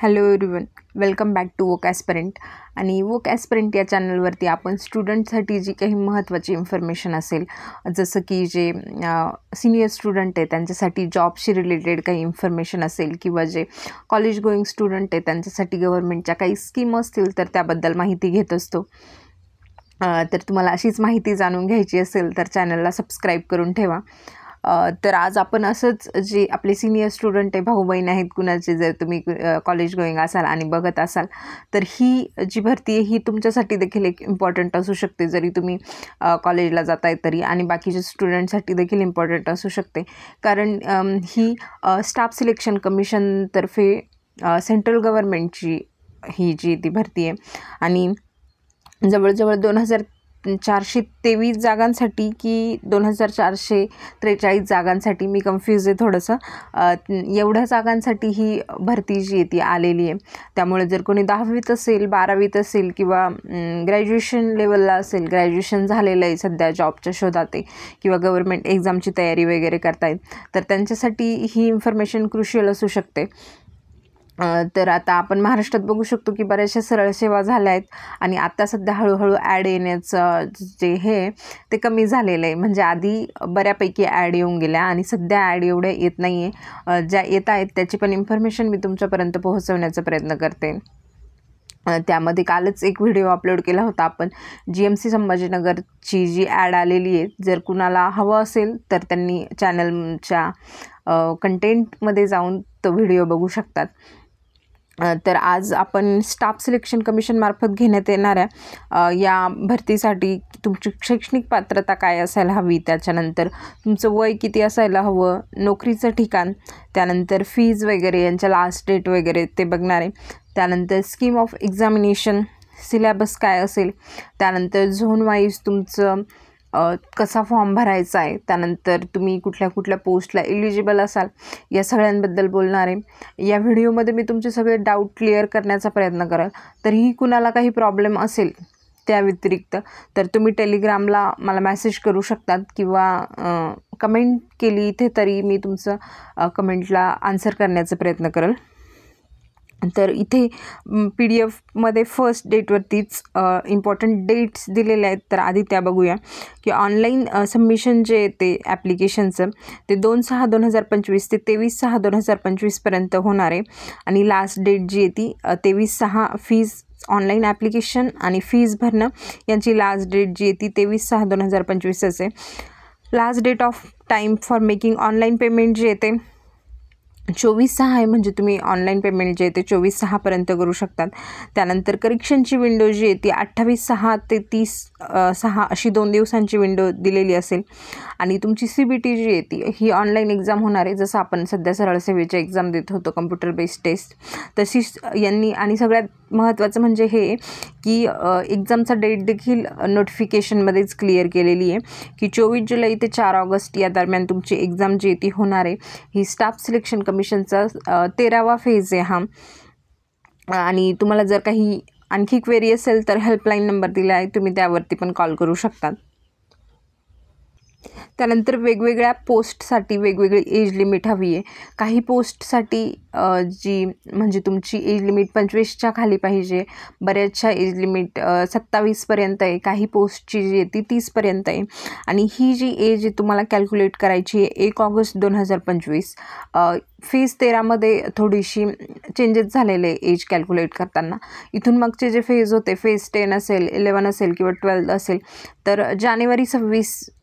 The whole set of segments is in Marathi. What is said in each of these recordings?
Hello everyone, welcome back to Woke Aspirant. आणि वोक ॲस्पिरंट या चॅनलवरती आपण स्टुडंटसाठी जी काही महत्त्वाची इन्फॉर्मेशन असेल, जसं की जे सिनियर स्टुडंट आहे त्यांच्यासाठी जॉबशी रिलेटेड काही इन्फॉर्मेशन असेल, किंवा जे कॉलेज गोईंग स्टुडंट आहे त्यांच्यासाठी गव्हर्नमेंटच्या काही स्कीम असतील तर त्याबद्दल माहिती घेत असतो. तर तुम्हाला अशीच माहिती जाणून घ्यायची असेल तर चॅनलला सबस्क्राईब करून ठेवा. तर आज आपण असंच जे आपले सिनियर स्टुडंट आहे, भाऊ बहीण आहेत कुणाचे, जर तुम्ही कॉलेज गोईंग असाल आणि बघत असाल तर ही जी भरती आहे ही तुमच्यासाठी देखील एक इम्पॉर्टंट असू शकते. जरी तुम्ही कॉलेजला जाताय तरी, आणि बाकीच्या स्टुडंटसाठी देखील इम्पॉर्टंट असू शकते. कारण ही स्टाफ सिलेक्शन कमिशनतर्फे सेंट्रल गव्हर्नमेंटची ही जी ती भरती आहे. आणि जवळजवळ 2423 जागांसाठी की 2443 जागांसाठी, मी कन्फ्यूज आहे थोडंसं, एवढ्या जागांसाठी ही भरती जी आहे ती आलेली आहे. त्यामुळे जर कोणी 10वीत असेल, 12वीत असेल, किंवा ग्रॅज्युएशन लेवलला असेल, ग्रॅज्युएशन झालेलं आहे, सध्या जॉबच्या शोधात आहे, किंवा गव्हर्नमेंट एक्झामची तयारी वगैरे करतायत, तर त्यांच्यासाठी ही इन्फॉर्मेशन क्रुशियल असू शकते. तर आता आपण महाराष्ट्रात बघू शकतो की बऱ्याचशा सरळ सेवा झाल्या आहेत, आणि आता सध्या हळूहळू ॲड येण्याचं जे हे ते कमी झालेलं आहे. म्हणजे आधी बऱ्यापैकी ॲड येऊन गेल्या, आणि सध्या ॲड एवढ्या येत नाही आहे. ज्या येत आहेत त्याची पण इन्फॉर्मेशन मी तुमच्यापर्यंत पोहोचवण्याचा प्रयत्न करते. त्यामध्ये कालच एक व्हिडिओ अपलोड केला होता आपण, GMC संभाजीनगरची जी ॲड आलेली आहे. जर कुणाला हवं असेल तर त्यांनी चॅनलच्या कंटेंटमध्ये जाऊन तो व्हिडिओ बघू शकतात. तर आज आपण स्टाफ सिलेक्शन कमिशनमार्फत घेण्यात येणाऱ्या या भरतीसाठी तुमची शैक्षणिक पात्रता काय असायला हवी, त्याच्यानंतर तुमचं वय किती असायला हवं, नोकरीचं ठिकाण, त्यानंतर फीज वगैरे, यांच्या लास्ट डेट वगैरे ते बघणार आहे. त्यानंतर स्कीम ऑफ एक्झामिनेशन, सिलेबस काय असेल, त्यानंतर झोन वाईज तुमचं कसा फॉर्म भरायचा आहे, त्यानंतर तुम्ही कुठल्या कुठल्या पोस्टला एलिजिबल असाल, या सगळ्यांबद्दल बोलणार आहे. या व्हिडिओमध्ये मी तुमचे सगळे डाऊट क्लिअर करण्याचा प्रयत्न करेल. तरीही कुणाला काही प्रॉब्लेम असेल त्या व्यतिरिक्त तर तुम्ही टेलिग्रामला मला मेसेज करू शकतात, किंवा कमेंट केली इथे तरी मी तुमचं कमेंटला आन्सर करण्याचा प्रयत्न करेल. तर इथे PDF फर्स्ट डेटवरतीच इम्पॉर्टंट डेट्स दिलेले आहेत. तर आधी त्या बघूया की ऑनलाईन सबमिशन जे ते ॲप्लिकेशनचं ते 2/6/2025 ते 23/6/2025 होणार आहे. आणि लास्ट डेट जी आहे ती 23/6. फीज ऑनलाईन ॲप्लिकेशन आणि फीज भरणं यांची लास्ट डेट जी आहे ती 23/6/2025 आहे. Last date of time for making online payment जे येते 24/6 आहे. म्हणजे तुम्ही ऑनलाईन पेमेंट जे आहे ते 24/6 करू शकतात. त्यानंतर करेक्शनची विंडो जी आहे ती 28/6 ते 30/6 अशी 2 दिवसांची विंडो दिलेली असेल. आणि तुमची CBT जी आहे ती ही ऑनलाईन एक्झाम होणार आहे. जसं आपण सध्या सरळ सेवेची एक्झाम देत होतो, कम्प्युटर बेस्ड टेस्ट, तशीच यांनी. आणि सगळ्यात महत्त्वाचं म्हणजे हे की एक्झामचा डेट देखील नोटिफिकेशनमध्येच क्लिअर केलेली आहे की 24 जुलै ते 4 ऑगस्ट या दरम्यान तुमची एक्झाम जी आहे ती होणार आहे. ही स्टाफ सिलेक्शन कमिशनचा 13वा फेज आहे हा. आणि तुम्हाला जर काही आणखी क्वेरी असेल तर हेल्पलाईन नंबर दिला आहे, तुम्ही त्यावरती पण कॉल करू शकता. त्यानंतर वेगवेगळ्या पोस्टसाठी वेगवेगळी एज लिमिट हवी आहे. काही पोस्टसाठी जी म्हणजे तुमची एज लिमिट 25च्या खाली पाहिजे, बऱ्याचशा एज लिमिट 27पर्यंत आहे, काही पोस्टची जी आहे ती 30पर्यंत आहे. आणि ही जी एज तुम्हाला कॅल्क्युलेट करायची आहे 1 ऑगस्ट 2025. फेज 13मध्ये थोडीशी चेंजेस झालेले एज कॅल्क्युलेट करताना. इथून मागचे जे फेज होते, फेज 10 असेल, 11 असेल, किंवा 12 असेल, तर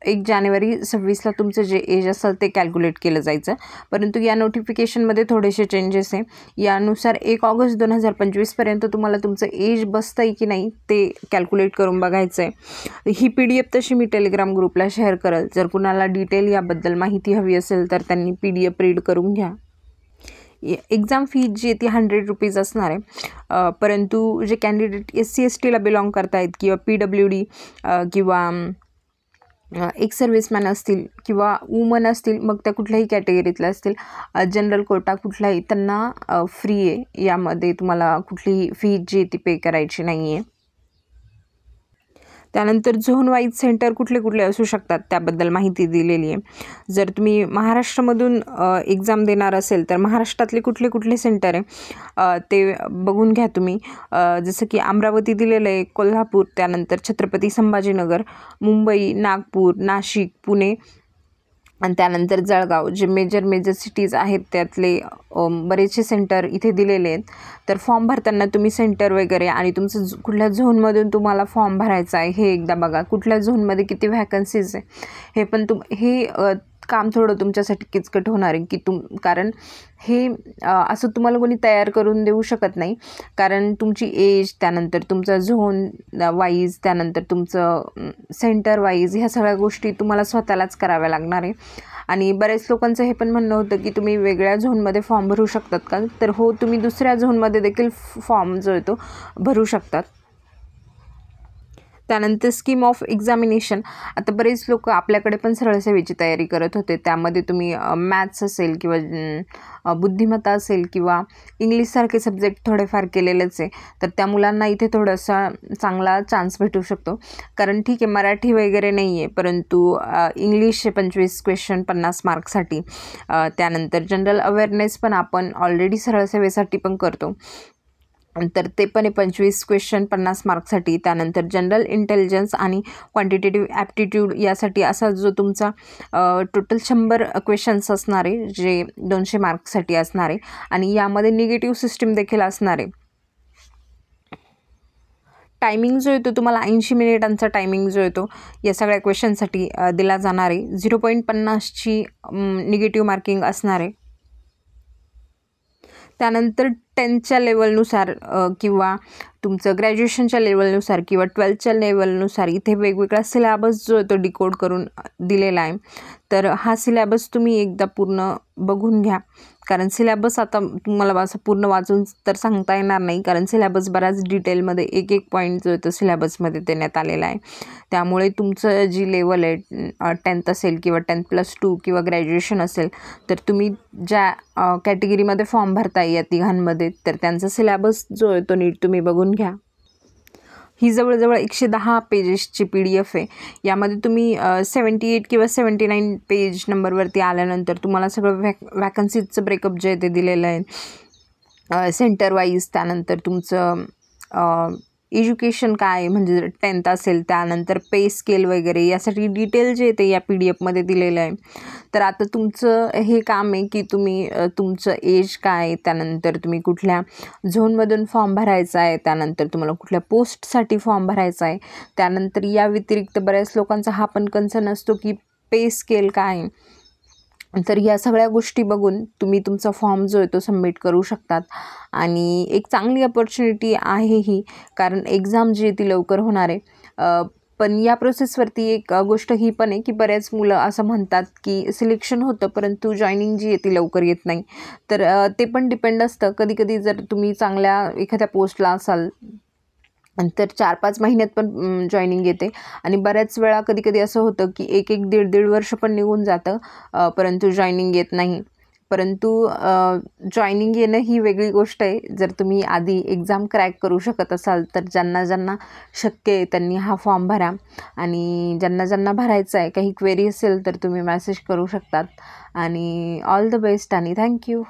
1 जानेवारी 26ला तुमचं जे एज असेल ते कॅल्क्युलेट केलं जायचं. परंतु या नोटिफिकेशनमध्ये थोडेसे चेंजेस आहे. यानुसार 1 ऑगस्ट 2025 तुम्हाला तुमचं एज बसतं आहे की नाही ते कॅल्क्युलेट करून बघायचं आहे. ही PDF तशी मी टेलिग्राम ग्रुपला शेअर करेल. जर कुणाला डिटेल याबद्दल माहिती हवी असेल तर त्यांनी PDF रीड करून घ्या. एक्झाम फी जी आहे ती ₹100 असणार आहे. परंतु जे कॅन्डिडेट SC STला बिलॉंग करतायत, किंवा PWD, किंवा एक्स सर्व्हिसमॅन असतील, किंवा वुमन असतील, मग त्या कुठल्याही कॅटेगरीतल्या असतील, जनरल कोटा कुठलाही, त्यांना फ्री आहे. यामध्ये तुम्हाला कुठलीही फी जी ती पे करायची नाही आहे. त्यानंतर झोन वाईज सेंटर कुठले कुठले असू शकतात त्याबद्दल माहिती दिलेली आहे. जर तुम्ही महाराष्ट्रामधून एक्झाम देणार असेल तर महाराष्ट्रातले कुठले कुठले सेंटर आहे ते बघून घ्या तुम्ही. जसं की अमरावती दिलेलं आहे, कोल्हापूर, त्यानंतर छत्रपती संभाजीनगर, मुंबई, नागपूर, नाशिक, पुणे आणि त्यानंतर जळगाव, जे मेजर सिटीज आहेत त्यातले बरेचसे सेंटर इथे दिलेले आहेत. तर फॉर्म भरताना तुम्ही सेंटर वगैरे आणि तुमचं कुठल्या झोनमधून तुम्हाला फॉर्म भरायचा आहे हे एकदा बघा. कुठल्या झोनमध्ये किती व्हॅकन्सीज आहे हे पण काम थोडं तुमच्यासाठी किचकट होणार आहे की कारण हे असं तुम्हाला कोणी तयार करून देऊ शकत नाही. कारण तुमची एज, त्यानंतर तुमचा झोन वाईज, त्यानंतर तुमचं सेंटर वाईज, ह्या सगळ्या गोष्टी तुम्हाला स्वतःलाच कराव्या लागणार आहे. आणि बऱ्याच लोकांचं हे पण म्हणणं होतं की तुम्ही वेगळ्या झोनमध्ये फॉर्म भरू शकतात का, तर हो, तुम्ही दुसऱ्या झोनमध्ये देखील फॉर्म जो आहे तो भरू शकतात. त्यानंतर स्कीम ऑफ एक्झामिनेशन. आता बरेच लोक आपल्याकडे पण सरळ सेवेची तयारी करत होते. त्यामध्ये तुम्ही मॅथ्स असेल किंवा बुद्धिमत्ता असेल किंवा इंग्लिशसारखे सब्जेक्ट थोडेफार केलेलेच आहे. तर त्या मुलांना इथे थोडासा चांगला चान्स भेटू शकतो. कारण ठीक आहे, मराठी वगैरे नाही आहे, परंतु इंग्लिशचे 25 क्वेश्चन 50 मार्कसाठी. त्यानंतर जनरल अवेअरनेस पण आपण ऑलरेडी सरळ सेवेसाठी पण करतो, तर ते पण 25 क्वेश्चन 50 मार्क्ससाठी. त्यानंतर जनरल इंटेलिजन्स आणि क्वांटिटेटिव्ह ॲप्टिट्यूड यासाठी असा जो तुमचा टोटल 100 क्वेश्चन्स असणार आहे, जे 200 मार्क्ससाठी असणार आहे. आणि यामध्ये निगेटिव्ह सिस्टीम देखील असणार आहे. टायमिंग जो येतो तुम्हाला 80 मिनिटांचा टायमिंग जो येतो या सगळ्या क्वेश्चनसाठी दिला जाणार आहे. 0.50ची निगेटिव्ह मार्किंग असणार आहे. त्यानंतर 10च्या लेवलनुसार किंवा तुमचं ग्रॅज्युएशनच्या लेवलनुसार किंवा 12च्या लेवलनुसार इथे वेगवेगळा सिलॅबस जो आहे तो डिकोड करून दिलेला आहे. तर हा सिलॅबस तुम्ही एकदा पूर्ण बघून घ्या. कारण सिलॅबस आता तुम्हाला असं पूर्ण वाचून तर सांगता येणार नाही, कारण सिलॅबस बऱ्याच डिटेलमध्ये एक पॉईंट जो आहे तो सिलॅबसमध्ये देण्यात आलेला आहे. त्यामुळे तुमचं जी लेवल आहे 10th असेल किंवा 10+2 किंवा ग्रॅज्युएशन असेल, तर तुम्ही ज्या कॅटेगरीमध्ये फॉर्म भरताय या तिघांमध्ये, तर त्यांचा सिलॅबस जो आहे तो नीट तुम्ही बघून घ्या. ही जवळजवळ 110 पेजेसची PDF आहे. यामध्ये तुम्ही 78 किंवा 79 पेज नंबरवरती आल्यानंतर तुम्हाला सगळं वॅकन्सीचं ब्रेकअप जे आहे ते दिलेलं आहे सेंटर वाईज. त्यानंतर तुमचं एज्युकेशन काय, म्हणजे 10th असेल, त्यानंतर पे स्केल वगैरे यासाठी डिटेल जे ते या PDF मध्ये दिलेलं आहे. तर आता तुमचं हे काम आहे की तुम्ही तुमचं एज काय, त्यानंतर तुम्ही कुठल्या झोनमधून फॉर्म भरायचा आहे, त्यानंतर तुम्हाला कुठल्या पोस्टसाठी फॉर्म भरायचा आहे. त्यानंतर या व्यतिरिक्त बऱ्याच लोकांचा हा पण कन्सर्न असतो की पे स्केल काय. तर या सगळ्या गोष्टी बघून तुम्ही तुमचा फॉर्म जो आहे तो सबमिट करू शकतात. आणि एक चांगली अपॉर्च्युनिटी आहे ही, कारण एक्झाम जी आहे ती लवकर होणार आहे. पण या प्रोसेसवरती एक गोष्ट ही पण आहे की बऱ्याच मुलं असं म्हणतात की सिलेक्शन होतं परंतु जॉईनिंग जी आहे ती लवकर येत नाही. तर ते पण डिपेंड असतं. कधी जर तुम्ही चांगल्या एखाद्या पोस्टला असाल तर 4-5 महिन्यात पण जॉईनिंग येते. आणि बऱ्याच वेळा कधी असं होतं की 1-1.5 वर्ष पण निघून जातं, परंतु जॉईनिंग येत नाही. परंतु जॉईनिंग येणं ही वेगळी गोष्ट आहे. जर तुम्ही आधी एक्झाम क्रॅक करू शकत असाल तर ज्यांना शक्य आहे त्यांनी हा फॉर्म भरा. आणि ज्यांना भरायचा आहे, काही क्वेरी असेल तर तुम्ही मेसेज करू शकतात. आणि ऑल द बेस्ट आणि थँक्यू.